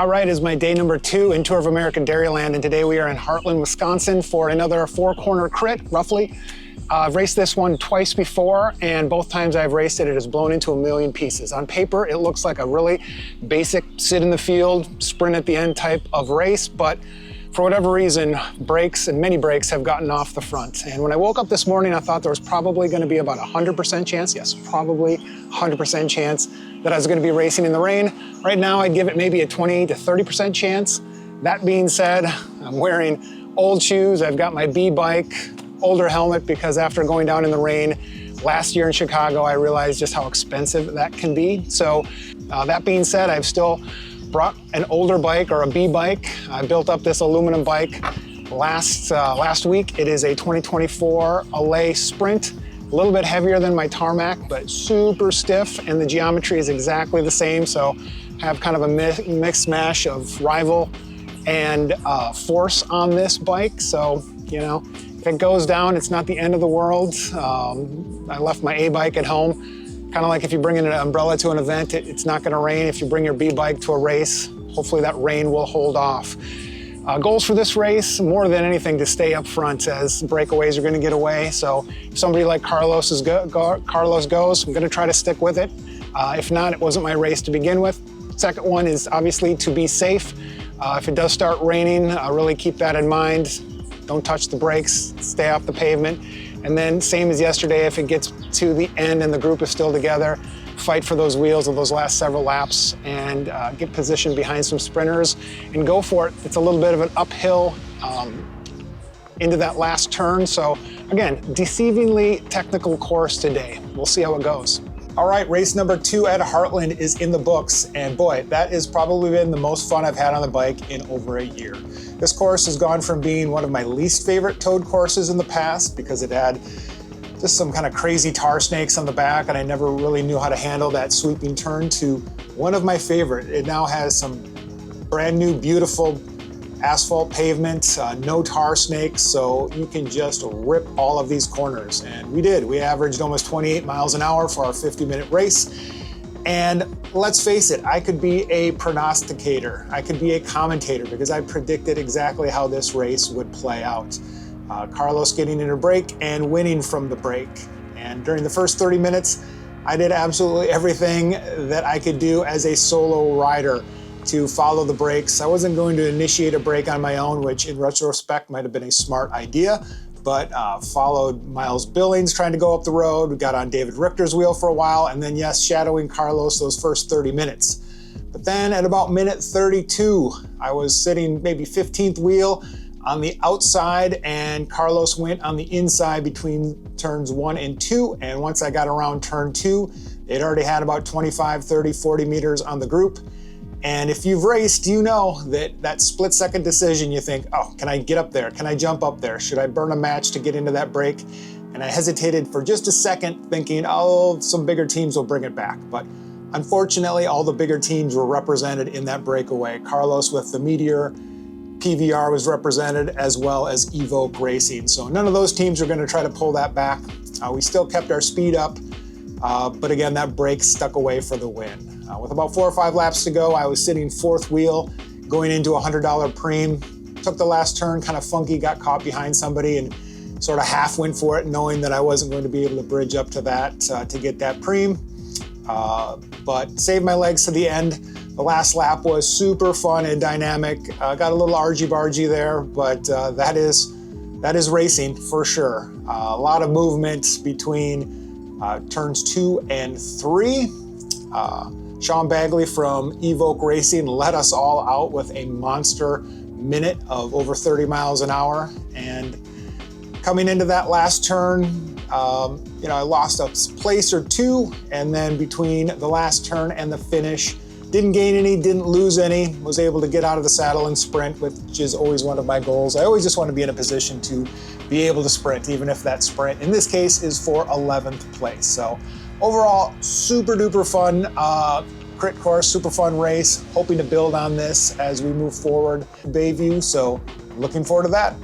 All right, it's my day number 2 in Tour of America Dairyland, and today we are in Hartland, Wisconsin for another 4-corner crit, roughly. I've raced this one twice before, and both times I've raced it, it has blown into a million pieces. On paper, it looks like a really basic sit in the field, sprint at the end type of race, but for whatever reason, brakes and many brakes have gotten off the front. And when I woke up this morning, I thought there was probably going to be about 100% chance, yes, probably 100% chance that I was going to be racing in the rain. Right now, I'd give it maybe a 20 to 30% chance. That being said, I'm wearing old shoes. I've got my B bike, older helmet, because after going down in the rain last year in Chicago, I realized just how expensive that can be. So that being said, I've still brought an older bike or a B bike. I built up this aluminum bike last week. It is a 2024 Allez Sprint. A little bit heavier than my tarmac, but super stiff, and the geometry is exactly the same. So I have kind of a mixed mash of rival and force on this bike. So, you know, if it goes down, it's not the end of the world. I left my A bike at home. Kind of like if you bring in an umbrella to an event, it's not gonna rain. If you bring your B bike to a race, hopefully that rain will hold off. Goals for this race, more than anything, to stay up front as breakaways are gonna get away. So if somebody like Carlos goes, I'm gonna try to stick with it. If not, it wasn't my race to begin with. Second one is obviously to be safe. If it does start raining, really keep that in mind. Don't touch the brakes, stay off the pavement. And then same as yesterday, if it gets to the end and the group is still together, fight for those wheels of those last several laps and get positioned behind some sprinters and go for it. It's a little bit of an uphill into that last turn. So again, deceivingly technical course today. We'll see how it goes. All right, race number 2 at Hartland is in the books. And boy, that has probably been the most fun I've had on the bike in over a year. This course has gone from being one of my least favorite towed courses in the past because it had just some kind of crazy tar snakes on the back, and I never really knew how to handle that sweeping turn, to one of my favorite. It now has some brand new, beautiful asphalt pavement, no tar snakes, so you can just rip all of these corners. And we did. We averaged almost 28 miles an hour for our 50-minute race. And let's face it, I could be a prognosticator. I could be a commentator because I predicted exactly how this race would play out. Carlos getting in a break and winning from the break. And during the first 30 minutes, I did absolutely everything that I could do as a solo rider to follow the brakes. I wasn't going to initiate a break on my own, which in retrospect might have been a smart idea, but followed Miles Billings trying to go up the road. We got on David Richter's wheel for a while, and then yes, shadowing Carlos those first 30 minutes. But then at about minute 32, I was sitting maybe 15th wheel on the outside, and Carlos went on the inside between turns 1 and 2. And once I got around turn 2, they'd already had about 25, 30, 40 meters on the group. And if you've raced, you know that split-second decision, you think, oh, can I get up there? Can I jump up there? Should I burn a match to get into that break? And I hesitated for just a second, thinking, oh, some bigger teams will bring it back. But unfortunately, all the bigger teams were represented in that breakaway. Carlos with the Meteor, PVR was represented, as well as Evoque Racing. So none of those teams are going to try to pull that back. We still kept our speed up, but again, that break stuck away for the win. With about 4 or 5 laps to go, I was sitting 4th wheel, going into a $100 preem. Took the last turn kind of funky, got caught behind somebody, and sort of half went for it, knowing that I wasn't going to be able to bridge up to that to get that preem. But saved my legs to the end. The last lap was super fun and dynamic. Got a little argy-bargy there, but that is racing for sure. A lot of movement between turns 2 and 3. Shaun Bagley from Evoque Racing led us all out with a monster minute of over 30 miles an hour. And coming into that last turn, I lost a place or 2, and then between the last turn and the finish, didn't gain any, didn't lose any, was able to get out of the saddle and sprint, which is always one of my goals. I always just want to be in a position to be able to sprint, even if that sprint, in this case, is for 11th place. So overall, super duper fun crit course, super fun race. Hoping to build on this as we move forward to Bayview, so looking forward to that.